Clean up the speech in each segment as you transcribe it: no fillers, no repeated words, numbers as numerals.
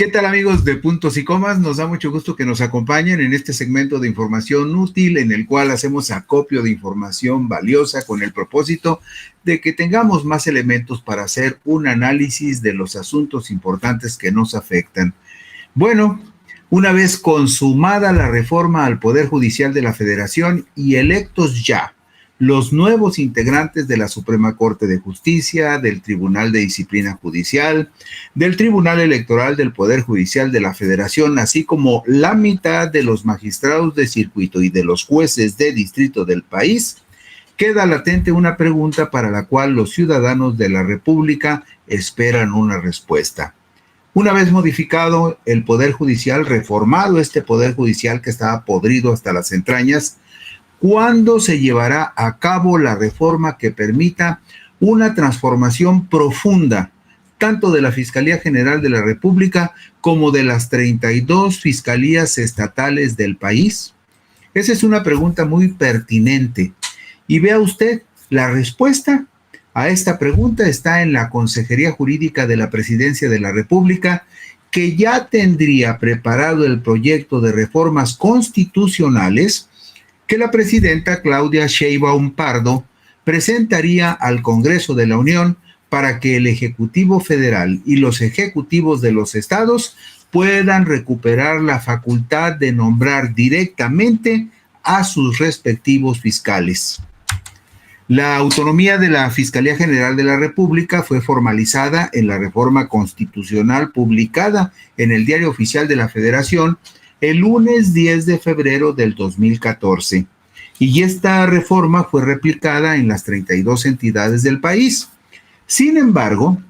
¿Qué tal, amigos de Puntos y Comas? Nos da mucho gusto que nos acompañen en este segmento de información útil en el cual hacemos acopio de información valiosa con el propósito de que tengamos más elementos para hacer un análisis de los asuntos importantes que nos afectan. Bueno, una vez consumada la reforma al Poder Judicial de la Federación y electos ya los nuevos integrantes de la Suprema Corte de Justicia, del Tribunal de Disciplina Judicial, del Tribunal Electoral del Poder Judicial de la Federación, así como la mitad de los magistrados de circuito y de los jueces de distrito del país, queda latente una pregunta para la cual los ciudadanos de la República esperan una respuesta. Una vez modificado el Poder Judicial, reformado este Poder Judicial que estaba podrido hasta las entrañas, ¿cuándo se llevará a cabo la reforma que permita una transformación profunda, tanto de la Fiscalía General de la República como de las 32 fiscalías estatales del país? Esa es una pregunta muy pertinente. Y vea usted, la respuesta a esta pregunta está en la Consejería Jurídica de la Presidencia de la República, que ya tendría preparado el proyecto de reformas constitucionales que la presidenta Claudia Sheinbaum Pardo presentaría al Congreso de la Unión para que el Ejecutivo Federal y los ejecutivos de los estados puedan recuperar la facultad de nombrar directamente a sus respectivos fiscales. La autonomía de la Fiscalía General de la República fue formalizada en la reforma constitucional publicada en el Diario Oficial de la Federación el lunes 10 de febrero del 2014, y esta reforma fue replicada en las 32 entidades del país. Sin embargo,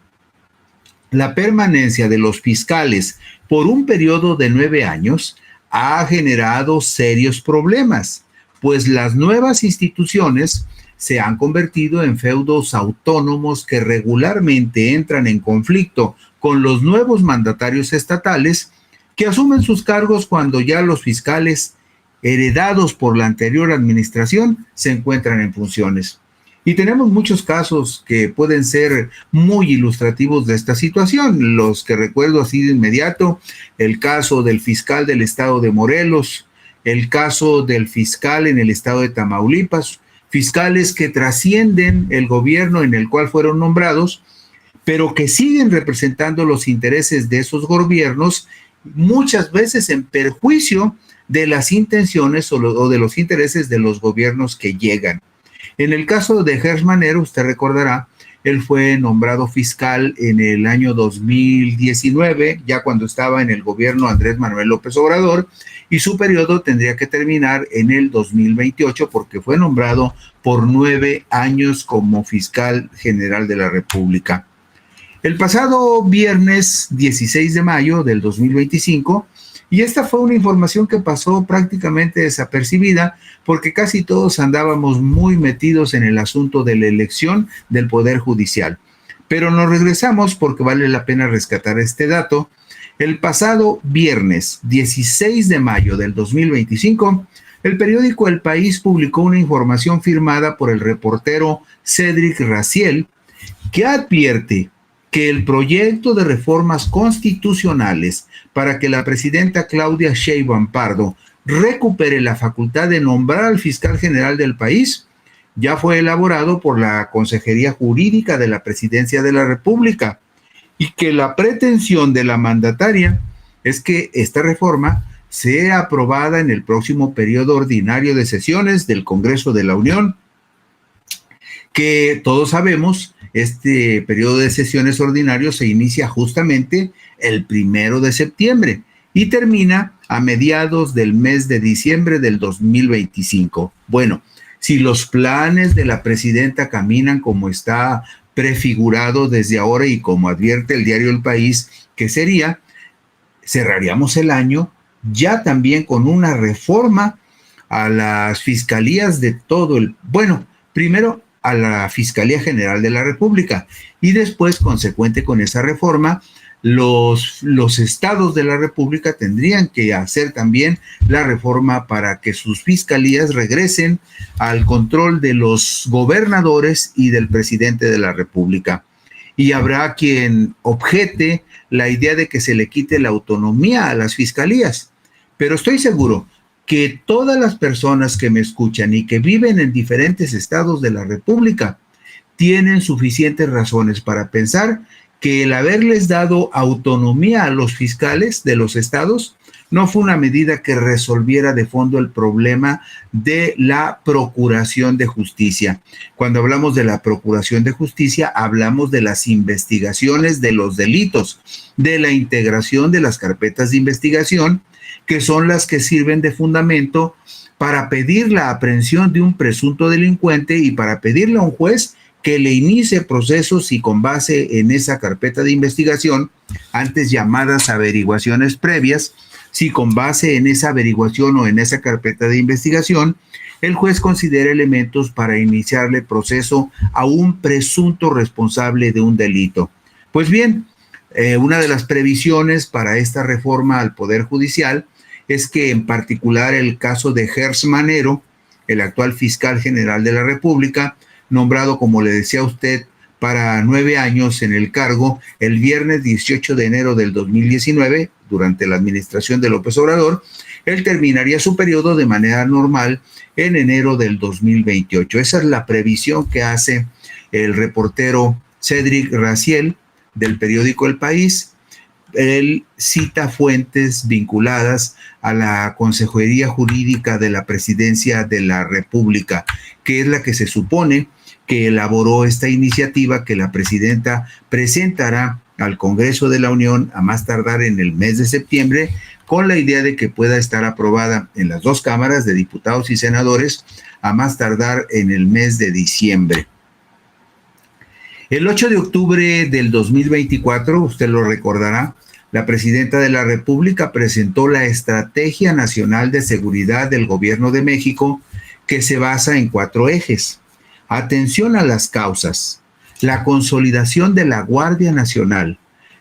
la permanencia de los fiscales por un periodo de 9 años ha generado serios problemas, pues las nuevas instituciones se han convertido en feudos autónomos que regularmente entran en conflicto con los nuevos mandatarios estatales que asumen sus cargos cuando ya los fiscales heredados por la anterior administración se encuentran en funciones. Y tenemos muchos casos que pueden ser muy ilustrativos de esta situación. Los que recuerdo así de inmediato: el caso del fiscal del estado de Morelos, el caso del fiscal en el estado de Tamaulipas, fiscales que trascienden el gobierno en el cual fueron nombrados, pero que siguen representando los intereses de esos gobiernos, muchas veces en perjuicio de las intenciones o de los intereses de los gobiernos que llegan. En el caso de Gertz Manero, usted recordará, él fue nombrado fiscal en el año 2019, ya cuando estaba en el gobierno Andrés Manuel López Obrador, y su periodo tendría que terminar en el 2028 porque fue nombrado por 9 años como fiscal general de la República. El pasado viernes 16 de mayo del 2025, y esta fue una información que pasó prácticamente desapercibida porque casi todos andábamos muy metidos en el asunto de la elección del Poder Judicial. Pero nos regresamos porque vale la pena rescatar este dato. El pasado viernes 16 de mayo del 2025, el periódico El País publicó una información firmada por el reportero Cédric Raziel que advierte que el proyecto de reformas constitucionales para que la presidenta Claudia Sheinbaum Pardo recupere la facultad de nombrar al fiscal general del país ya fue elaborado por la Consejería Jurídica de la Presidencia de la República, y que la pretensión de la mandataria es que esta reforma sea aprobada en el próximo periodo ordinario de sesiones del Congreso de la Unión, que todos sabemos, este periodo de sesiones ordinarios se inicia justamente el 1 de septiembre y termina a mediados del mes de diciembre del 2025. Bueno, si los planes de la presidenta caminan como está prefigurado desde ahora y como advierte el diario El País que sería, cerraríamos el año ya también con una reforma a las fiscalías de todo el, bueno, primero a la Fiscalía General de la República y después, consecuente con esa reforma, los estados de la República tendrían que hacer también la reforma para que sus fiscalías regresen al control de los gobernadores y del presidente de la República. y habrá quien objete la idea de que se le quite la autonomía a las fiscalías. Pero estoy seguro que todas las personas que me escuchan y que viven en diferentes estados de la República tienen suficientes razones para pensar que el haberles dado autonomía a los fiscales de los estados no fue una medida que resolviera de fondo el problema de la procuración de justicia. Cuando hablamos de la procuración de justicia, hablamos de las investigaciones de los delitos, de la integración de las carpetas de investigación, que son las que sirven de fundamento para pedir la aprehensión de un presunto delincuente y para pedirle a un juez que le inicie procesos y con base en esa carpeta de investigación, antes llamadas averiguaciones previas, si con base en esa averiguación o en esa carpeta de investigación, el juez considera elementos para iniciarle proceso a un presunto responsable de un delito. Pues bien, una de las previsiones para esta reforma al Poder Judicial es que en particular el caso de Gers Manero, el actual fiscal general de la República, nombrado, como le decía a usted, para 9 años en el cargo el viernes 18 de enero del 2019, durante la administración de López Obrador, él terminaría su periodo de manera normal en enero del 2028. Esa es la previsión que hace el reportero Cédric Raziel del periódico El País. Él cita fuentes vinculadas a la Consejería Jurídica de la Presidencia de la República, que es la que se supone que elaboró esta iniciativa que la presidenta presentará al Congreso de la Unión a más tardar en el mes de septiembre, con la idea de que pueda estar aprobada en las dos cámaras de diputados y senadores a más tardar en el mes de diciembre. El 8 de octubre del 2024, usted lo recordará, la presidenta de la República presentó la Estrategia Nacional de Seguridad del Gobierno de México, que se basa en 4 ejes. Atención a las causas, la consolidación de la Guardia Nacional,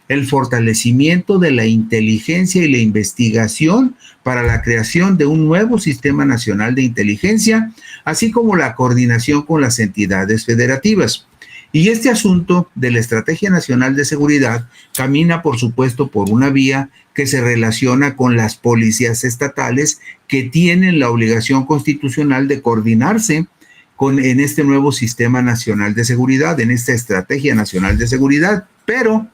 el fortalecimiento de la inteligencia y la investigación para la creación de un nuevo sistema nacional de inteligencia, así como la coordinación con las entidades federativas. Y este asunto de la Estrategia Nacional de Seguridad camina, por supuesto, por una vía que se relaciona con las policías estatales que tienen la obligación constitucional de coordinarse en este nuevo Sistema Nacional de Seguridad, en esta Estrategia Nacional de Seguridad. Pero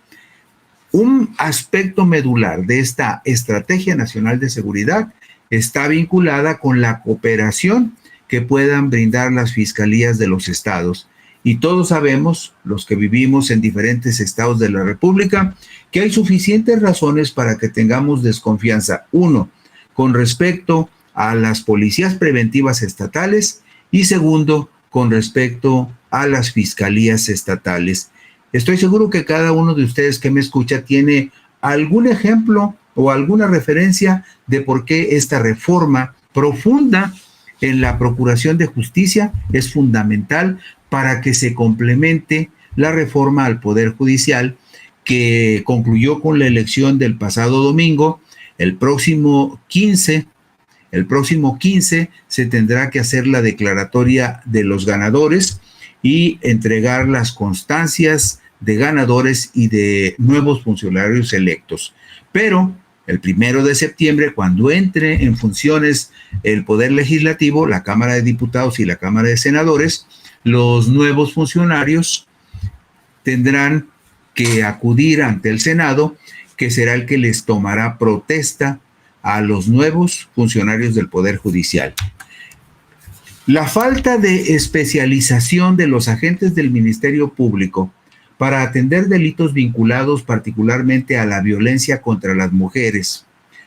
un aspecto medular de esta Estrategia Nacional de Seguridad está vinculada con la cooperación que puedan brindar las fiscalías de los estados. Y todos sabemos, los que vivimos en diferentes estados de la República, que hay suficientes razones para que tengamos desconfianza. Uno, con respecto a las policías preventivas estatales, y segundo, con respecto a las fiscalías estatales. Estoy seguro que cada uno de ustedes que me escucha tiene algún ejemplo o alguna referencia de por qué esta reforma profunda en la procuración de justicia es fundamental para que se complemente la reforma al Poder Judicial que concluyó con la elección del pasado domingo. El próximo 15 se tendrá que hacer la declaratoria de los ganadores y entregar las constancias de ganadores y de nuevos funcionarios electos. Pero el 1 de septiembre, cuando entre en funciones el Poder Legislativo, la Cámara de Diputados y la Cámara de Senadores, los nuevos funcionarios tendrán que acudir ante el Senado, que será el que les tomará protesta a los nuevos funcionarios del Poder Judicial. La falta de especialización de los agentes del Ministerio Público para atender delitos vinculados particularmente a la violencia contra las mujeres,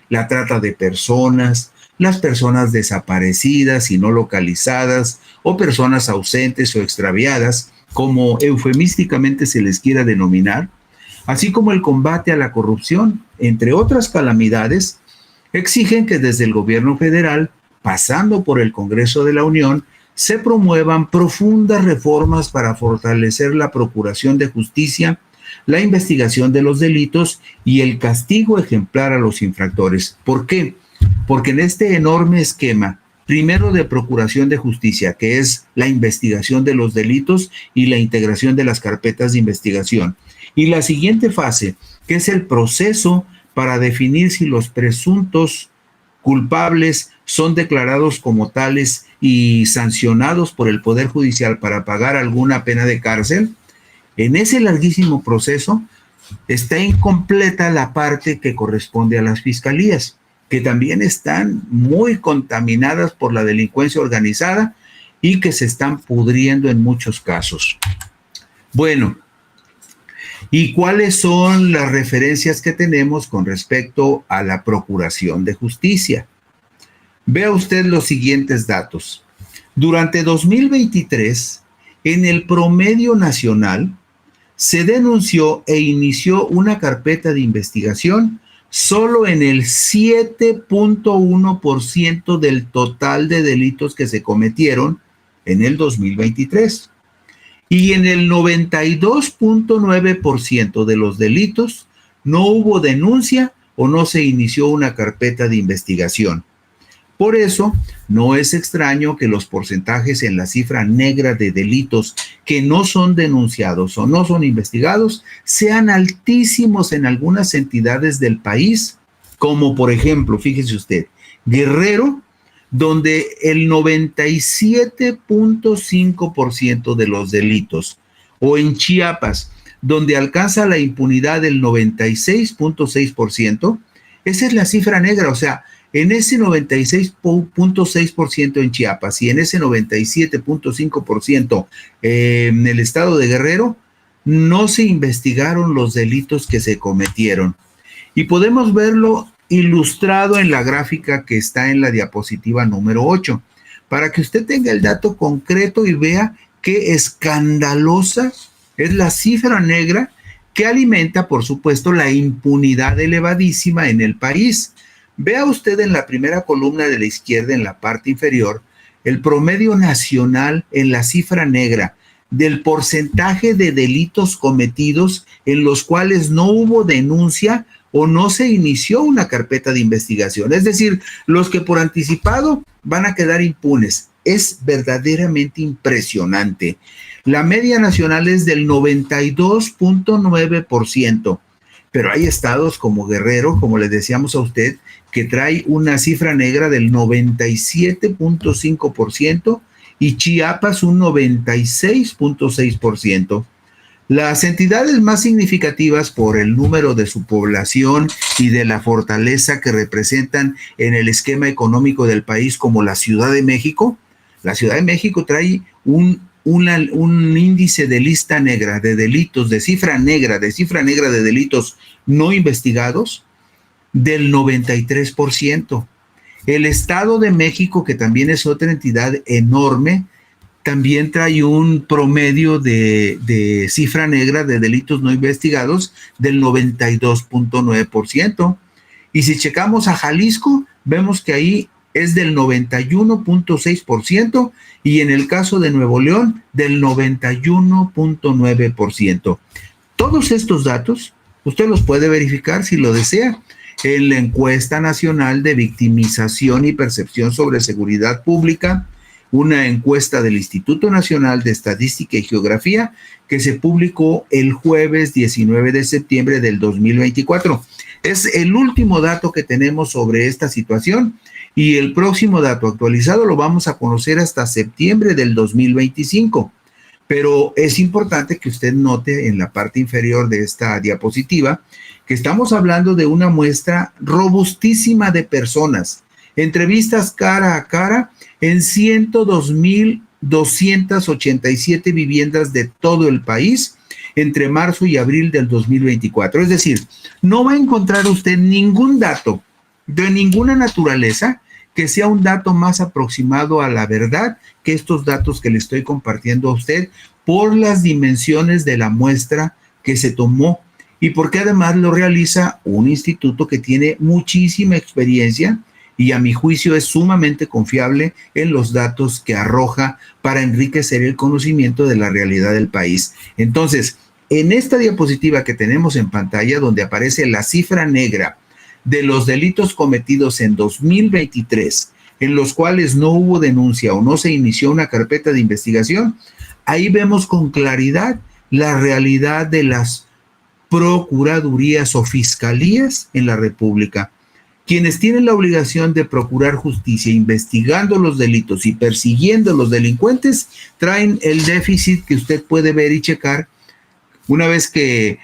la trata de personas, las personas desaparecidas y no localizadas, o personas ausentes o extraviadas, como eufemísticamente se les quiera denominar, así como el combate a la corrupción, entre otras calamidades, exigen que desde el gobierno federal, pasando por el Congreso de la Unión, se promuevan profundas reformas para fortalecer la procuración de justicia, la investigación de los delitos y el castigo ejemplar a los infractores. ¿Por qué? Porque en este enorme esquema Primero, de procuración de justicia, que es la investigación de los delitos y la integración de las carpetas de investigación. Y la siguiente fase, que es el proceso para definir si los presuntos culpables son declarados como tales y sancionados por el Poder Judicial para pagar alguna pena de cárcel. En ese larguísimo proceso está incompleta la parte que corresponde a las fiscalías, que también están muy contaminadas por la delincuencia organizada y que se están pudriendo en muchos casos. Bueno, ¿y cuáles son las referencias que tenemos con respecto a la procuración de justicia? Vea usted los siguientes datos. Durante 2023, en el promedio nacional, se denunció e inició una carpeta de investigación solo en el 7.1% del total de delitos que se cometieron en el 2023. Y en el 92.9% de los delitos no hubo denuncia o no se inició una carpeta de investigación. Por eso, no es extraño que los porcentajes en la cifra negra de delitos que no son denunciados o no son investigados sean altísimos en algunas entidades del país, como por ejemplo, fíjese usted, Guerrero, donde el 97.5% de los delitos, o en Chiapas, donde alcanza la impunidad del 96.6%, esa es la cifra negra, o sea, en ese 96.6% en Chiapas y en ese 97.5% en el estado de Guerrero, no se investigaron los delitos que se cometieron. Y podemos verlo ilustrado en la gráfica que está en la diapositiva número 8, para que usted tenga el dato concreto y vea qué escandalosa es la cifra negra que alimenta, por supuesto, la impunidad elevadísima en el país. Vea usted en la primera columna de la izquierda, en la parte inferior, el promedio nacional en la cifra negra del porcentaje de delitos cometidos en los cuales no hubo denuncia o no se inició una carpeta de investigación. Es decir, los que por anticipado van a quedar impunes. Es verdaderamente impresionante. La media nacional es del 92.9%, pero hay estados como Guerrero, como le decíamos a usted, que trae una cifra negra del 97.5% y Chiapas un 96.6%. Las entidades más significativas por el número de su población y de la fortaleza que representan en el esquema económico del país, como la Ciudad de México trae un índice de lista negra de delitos, de cifra negra de delitos no investigados del 93%. El Estado de México, que también es otra entidad enorme, también trae un promedio de cifra negra de delitos no investigados del 92.9%. Y si checamos a Jalisco, vemos que ahí es del 91.6% y en el caso de Nuevo León del 91.9%. Todos estos datos usted los puede verificar si lo desea en la encuesta nacional de victimización y percepción sobre seguridad pública, una encuesta del Instituto Nacional de Estadística y Geografía que se publicó el jueves 19 de septiembre del 2024. Es el último dato que tenemos sobre esta situación y el próximo dato actualizado lo vamos a conocer hasta septiembre del 2025. Pero es importante que usted note en la parte inferior de esta diapositiva que estamos hablando de una muestra robustísima de personas, entrevistas cara a cara en 102,287 viviendas de todo el país entre marzo y abril del 2024. Es decir, no va a encontrar usted ningún dato de ninguna naturaleza que sea un dato más aproximado a la verdad que estos datos que le estoy compartiendo a usted por las dimensiones de la muestra que se tomó y porque además lo realiza un instituto que tiene muchísima experiencia y a mi juicio es sumamente confiable en los datos que arroja para enriquecer el conocimiento de la realidad del país. Entonces, en esta diapositiva que tenemos en pantalla, donde aparece la cifra negra de los delitos cometidos en 2023 en los cuales no hubo denuncia o no se inició una carpeta de investigación, ahí vemos con claridad la realidad de las procuradurías o fiscalías en la República. Quienes tienen la obligación de procurar justicia, investigando los delitos y persiguiendo a los delincuentes, traen el déficit que usted puede ver y checar. Una vez que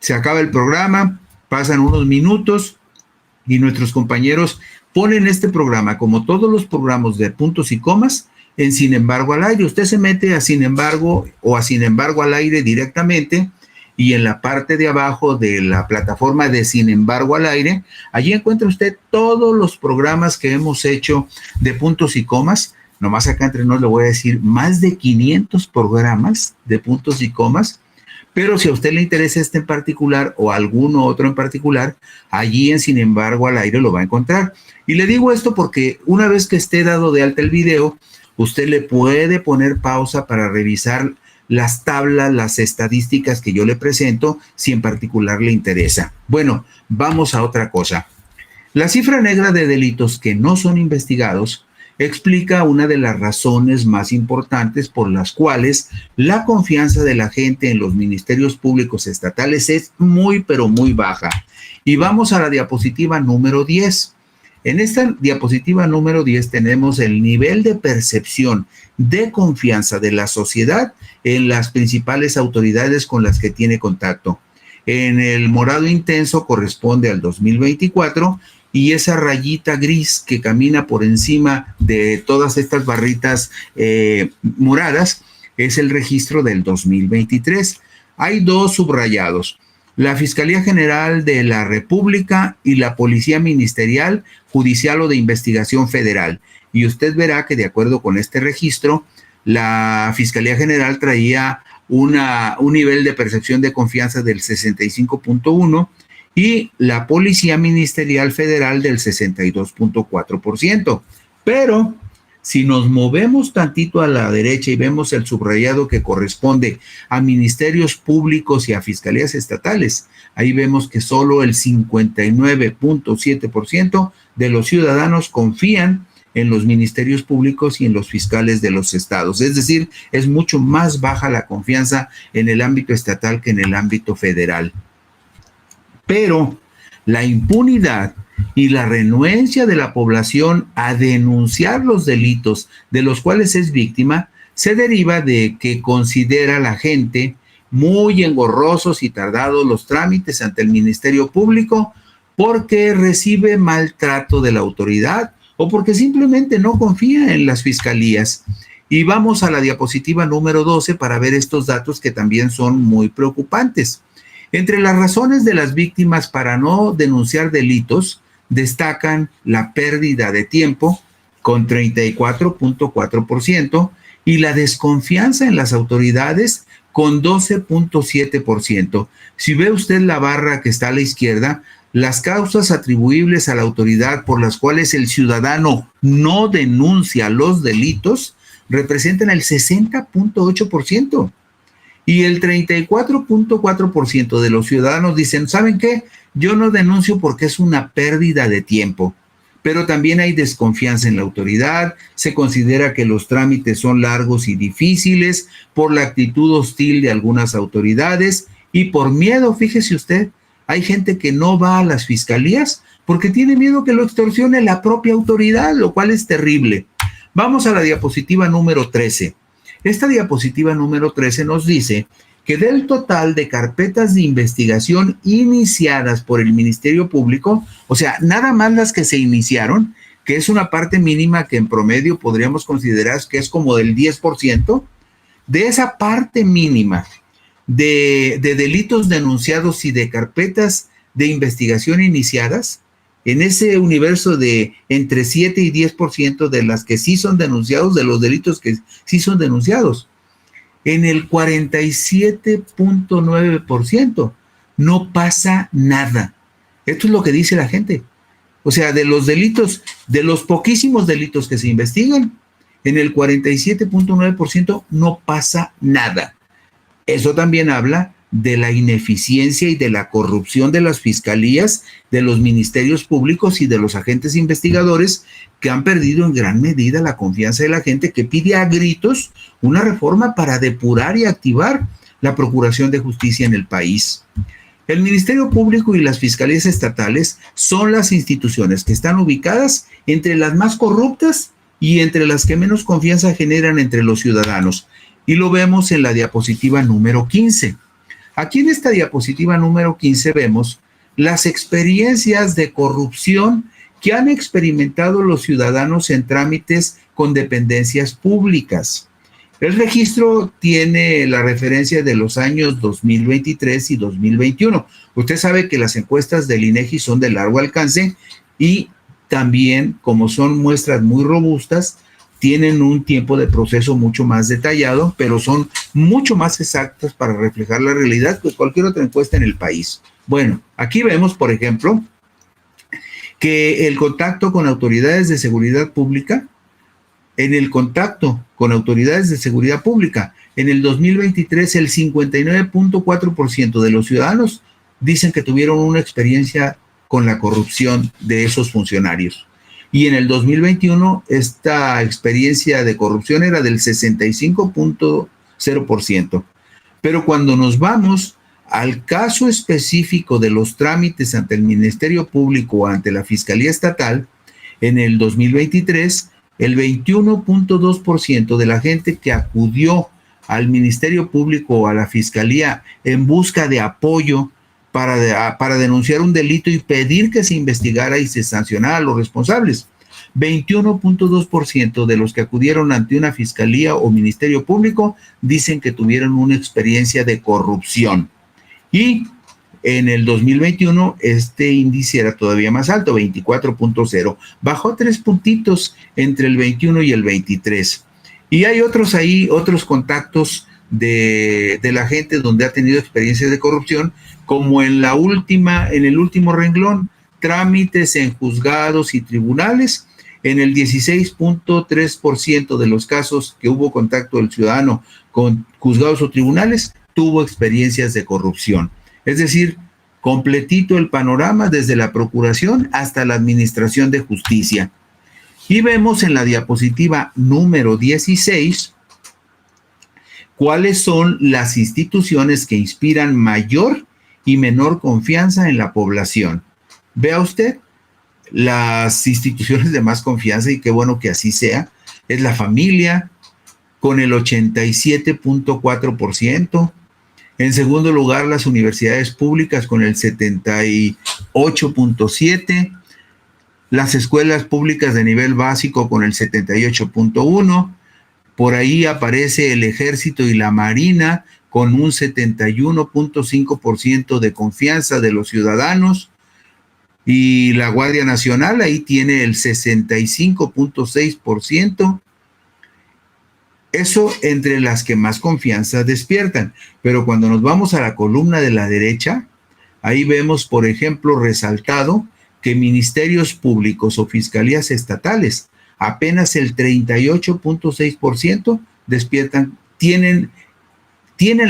se acaba el programa, pasan unos minutos y nuestros compañeros ponen este programa, como todos los programas de puntos y comas, en Sin embargo al aire. Usted se mete a Sin embargo o a Sin embargo al aire directamente, y en la parte de abajo de la plataforma de Sin embargo al aire, allí encuentra usted todos los programas que hemos hecho de puntos y comas. Nomás acá entre nos le voy a decir, más de 500 programas de puntos y comas. Pero si a usted le interesa este en particular o alguno otro en particular, allí en Sin embargo al aire lo va a encontrar. Y le digo esto porque una vez que esté dado de alta el video, usted le puede poner pausa para revisar las tablas, las estadísticas que yo le presento, si en particular le interesa. Bueno, vamos a otra cosa. La cifra negra de delitos que no son investigados explica una de las razones más importantes por las cuales la confianza de la gente en los ministerios públicos estatales es muy, pero muy baja. Y vamos a la diapositiva número 10. En esta diapositiva número 10 tenemos el nivel de percepción de confianza de la sociedad en las principales autoridades con las que tiene contacto. En el morado intenso corresponde al 2024 y esa rayita gris que camina por encima de todas estas barritas moradas es el registro del 2023. Hay dos subrayados: la Fiscalía General de la República y la Policía Ministerial, Judicial o de Investigación Federal. Y usted verá que de acuerdo con este registro, la Fiscalía General traía un nivel de percepción de confianza del 65.1 y la Policía Ministerial Federal del 62.4%. Pero si nos movemos tantito a la derecha y vemos el subrayado que corresponde a ministerios públicos y a fiscalías estatales, ahí vemos que solo el 59.7% de los ciudadanos confían en los ministerios públicos y en los fiscales de los estados. Es decir, es mucho más baja la confianza en el ámbito estatal que en el ámbito federal. Pero la impunidad y la renuencia de la población a denunciar los delitos de los cuales es víctima se deriva de que considera la gente muy engorrosos y tardados los trámites ante el Ministerio Público porque recibe maltrato de la autoridad o porque simplemente no confía en las fiscalías. Y vamos a la diapositiva número 12 para ver estos datos que también son muy preocupantes. Entre las razones de las víctimas para no denunciar delitos, destacan la pérdida de tiempo con 34.4% y la desconfianza en las autoridades con 12.7%. Si ve usted la barra que está a la izquierda, las causas atribuibles a la autoridad por las cuales el ciudadano no denuncia los delitos representan el 60.8%. Y el 34.4% de los ciudadanos dicen, ¿saben qué? Yo no denuncio porque es una pérdida de tiempo. Pero también hay desconfianza en la autoridad, se considera que los trámites son largos y difíciles por la actitud hostil de algunas autoridades y por miedo, fíjese usted, hay gente que no va a las fiscalías porque tiene miedo que lo extorsione la propia autoridad, lo cual es terrible. Vamos a la diapositiva número 13. Esta diapositiva número 13 nos dice que del total de carpetas de investigación iniciadas por el Ministerio Público, o sea, nada más las que se iniciaron, que es una parte mínima que en promedio podríamos considerar que es como del 10%, de esa parte mínima de delitos denunciados y de carpetas de investigación iniciadas, en ese universo de entre 7 y 10% de las que sí son denunciados, de los delitos que sí son denunciados, en el 47.9% no pasa nada. Esto es lo que dice la gente. O sea, de los delitos, de los poquísimos delitos que se investigan, en el 47.9% no pasa nada. Eso también habla de la ineficiencia y de la corrupción de las fiscalías, de los ministerios públicos y de los agentes investigadores, que han perdido en gran medida la confianza de la gente, que pide a gritos una reforma para depurar y activar la procuración de justicia en el país. El Ministerio Público y las fiscalías estatales son las instituciones que están ubicadas entre las más corruptas y entre las que menos confianza generan entre los ciudadanos. Y lo vemos en la diapositiva número 15. Aquí en esta diapositiva número 15 vemos las experiencias de corrupción que han experimentado los ciudadanos en trámites con dependencias públicas. El registro tiene la referencia de los años 2023 y 2021. Usted sabe que las encuestas del INEGI son de largo alcance y también, como son muestras muy robustas, tienen un tiempo de proceso mucho más detallado, pero son mucho más exactas para reflejar la realidad que cualquier otra encuesta en el país. Bueno, aquí vemos, por ejemplo, que el contacto con autoridades de seguridad pública, en el 2023, el 59.4% de los ciudadanos dicen que tuvieron una experiencia con la corrupción de esos funcionarios. Y en el 2021, esta experiencia de corrupción era del 65.0%. Pero cuando nos vamos al caso específico de los trámites ante el Ministerio Público o ante la Fiscalía Estatal, en el 2023, el 21.2% de la gente que acudió al Ministerio Público o a la Fiscalía en busca de apoyo para denunciar un delito y pedir que se investigara y se sancionara a los responsables. 21.2% de los que acudieron ante una Fiscalía o Ministerio Público dicen que tuvieron una experiencia de corrupción. Y en el 2021 este índice era todavía más alto, 24.0. Bajó 3 puntitos entre el 21 y el 23. Y hay otros contactos de la gente donde ha tenido experiencias de corrupción, como en el último renglón, trámites en juzgados y tribunales. En el 16.3% de los casos que hubo contacto del ciudadano con juzgados o tribunales, tuvo experiencias de corrupción. Es decir, completito el panorama desde la procuración hasta la administración de justicia. Y vemos en la diapositiva número 16 cuáles son las instituciones que inspiran mayor y menor confianza en la población. Vea usted, las instituciones de más confianza, y qué bueno que así sea, es la familia, con el 87.4%. En segundo lugar, las universidades públicas con el 78.7%. Las escuelas públicas de nivel básico con el 78.1%. Por ahí aparece el Ejército y la Marina con un 71.5% de confianza de los ciudadanos. Y la Guardia Nacional ahí tiene el 65.6%. Eso entre las que más confianza despiertan. Pero cuando nos vamos a la columna de la derecha, ahí vemos, por ejemplo, resaltado que ministerios públicos o fiscalías estatales, apenas el 38.6% despiertan, tienen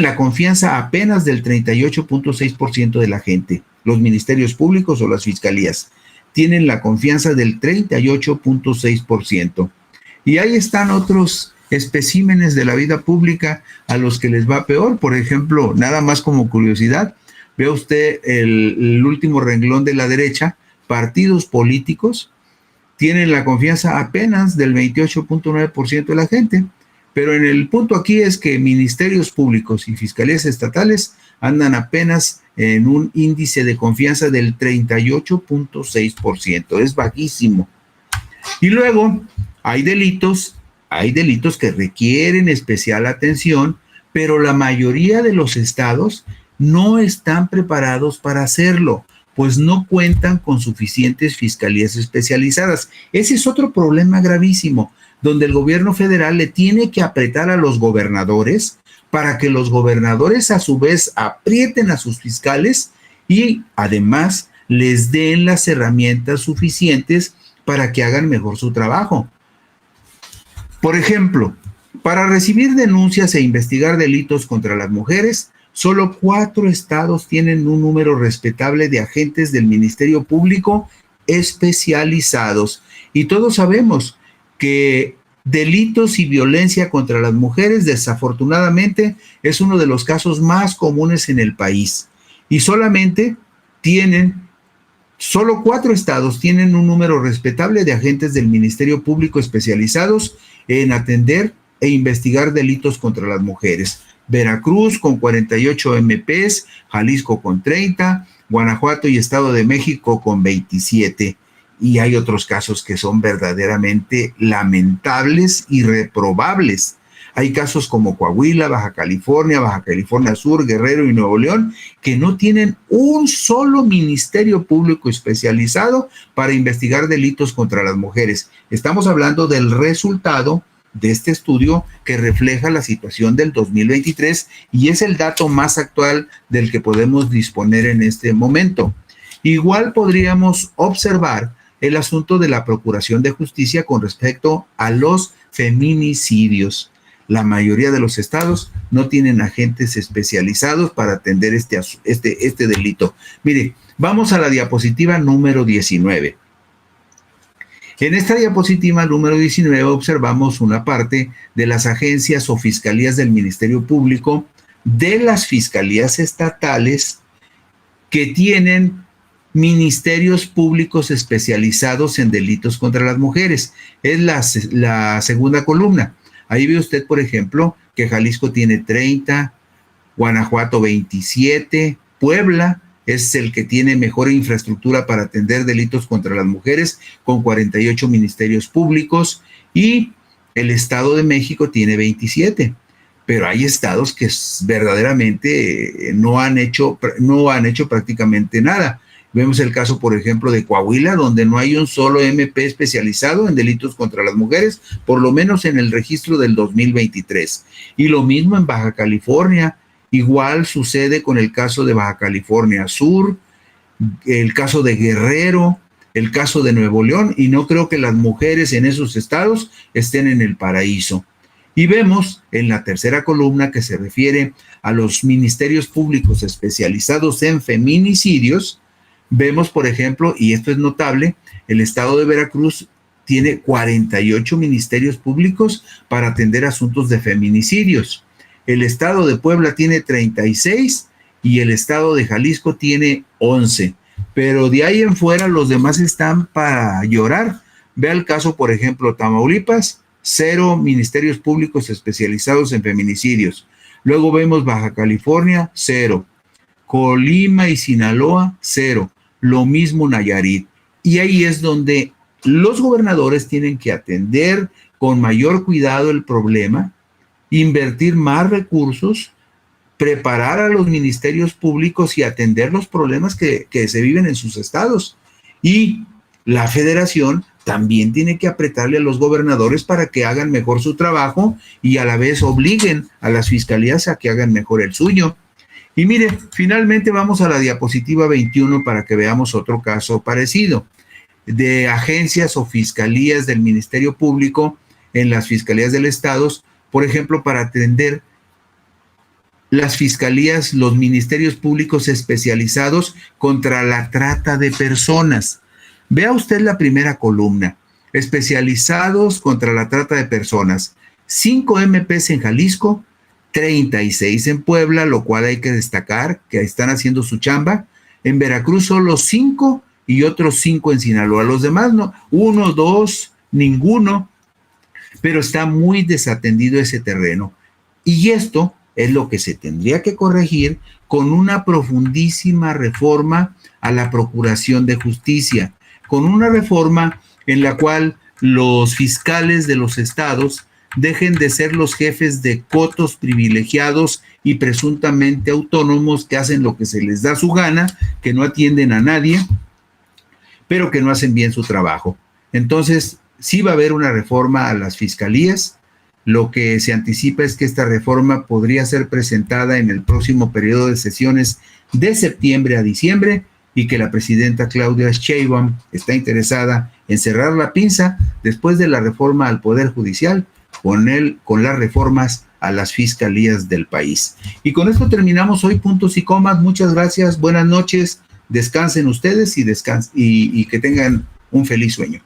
la confianza apenas del 38.6% de la gente. Los ministerios públicos o las fiscalías tienen la confianza del 38.6%. Y ahí están otros especímenes de la vida pública a los que les va peor. Por ejemplo, nada más como curiosidad, vea usted el último renglón de la derecha, partidos políticos tienen la confianza apenas del 28.9% de la gente, pero en el punto aquí es que ministerios públicos y fiscalías estatales andan apenas en un índice de confianza del 38.6%, es bajísimo. Y luego hay delitos que requieren especial atención, pero la mayoría de los estados no están preparados para hacerlo, pues no cuentan con suficientes fiscalías especializadas. Ese es otro problema gravísimo, donde el gobierno federal le tiene que apretar a los gobernadores para que los gobernadores a su vez aprieten a sus fiscales y además les den las herramientas suficientes para que hagan mejor su trabajo. Por ejemplo, para recibir denuncias e investigar delitos contra las mujeres, Solo 4 estados tienen un número respetable de agentes del Ministerio Público especializados. Y todos sabemos que delitos y violencia contra las mujeres, desafortunadamente, es uno de los casos más comunes en el país. Y solo 4 estados tienen un número respetable de agentes del Ministerio Público especializados en atender e investigar delitos contra las mujeres. Veracruz con 48 MPs, Jalisco con 30, Guanajuato y Estado de México con 27. Y hay otros casos que son verdaderamente lamentables y reprobables. Hay casos como Coahuila, Baja California Sur, Guerrero y Nuevo León, que no tienen un solo ministerio público especializado para investigar delitos contra las mujeres. Estamos hablando del resultado de este estudio que refleja la situación del 2023 y es el dato más actual del que podemos disponer en este momento. Igual podríamos observar el asunto de la Procuración de Justicia con respecto a los feminicidios. La mayoría de los estados no tienen agentes especializados para atender este delito. Mire, vamos a la diapositiva número 19. En esta diapositiva número 19 observamos una parte de las agencias o fiscalías del Ministerio Público, de las fiscalías estatales que tienen ministerios públicos especializados en delitos contra las mujeres. Es la segunda columna. Ahí ve usted, por ejemplo, que Jalisco tiene 30, Guanajuato 27, Puebla es el que tiene mejor infraestructura para atender delitos contra las mujeres, con 48 ministerios públicos, y el Estado de México tiene 27. Pero hay estados que verdaderamente no han hecho prácticamente nada. Vemos el caso, por ejemplo, de Coahuila, donde no hay un solo MP especializado en delitos contra las mujeres, por lo menos en el registro del 2023. Y lo mismo en Baja California. Igual sucede con el caso de Baja California Sur, el caso de Guerrero, el caso de Nuevo León, y no creo que las mujeres en esos estados estén en el paraíso. Y vemos en la tercera columna que se refiere a los ministerios públicos especializados en feminicidios. Vemos, por ejemplo, y esto es notable, el estado de Veracruz tiene 48 ministerios públicos para atender asuntos de feminicidios. El estado de Puebla tiene 36 y el estado de Jalisco tiene 11. Pero de ahí en fuera los demás están para llorar. Vea el caso, por ejemplo, Tamaulipas, 0 ministerios públicos especializados en feminicidios. Luego vemos Baja California, 0. Colima y Sinaloa, 0. Lo mismo Nayarit. Y ahí es donde los gobernadores tienen que atender con mayor cuidado el problema, invertir más recursos, preparar a los ministerios públicos y atender los problemas que se viven en sus estados. Y la federación también tiene que apretarle a los gobernadores para que hagan mejor su trabajo y a la vez obliguen a las fiscalías a que hagan mejor el suyo. Y mire, finalmente vamos a la diapositiva 21 para que veamos otro caso parecido de agencias o fiscalías del Ministerio Público en las fiscalías del Estado, por ejemplo, para atender las fiscalías, los ministerios públicos especializados contra la trata de personas. Vea usted la primera columna, especializados contra la trata de personas, 5 MPs en Jalisco, 36 en Puebla, lo cual hay que destacar que están haciendo su chamba. En Veracruz solo 5 y otros 5 en Sinaloa. Los demás no, 1, 2, ninguno, pero está muy desatendido ese terreno. Y esto es lo que se tendría que corregir con una profundísima reforma a la Procuración de Justicia, con una reforma en la cual los fiscales de los estados dejen de ser los jefes de cotos privilegiados y presuntamente autónomos que hacen lo que se les da su gana, que no atienden a nadie, pero que no hacen bien su trabajo. Entonces, sí va a haber una reforma a las fiscalías. Lo que se anticipa es que esta reforma podría ser presentada en el próximo periodo de sesiones de septiembre a diciembre y que la presidenta Claudia Sheinbaum está interesada en cerrar la pinza después de la reforma al Poder Judicial con las reformas a las fiscalías del país. Y con esto terminamos hoy Puntos y Comas. Muchas gracias, buenas noches, descansen ustedes y que tengan un feliz sueño.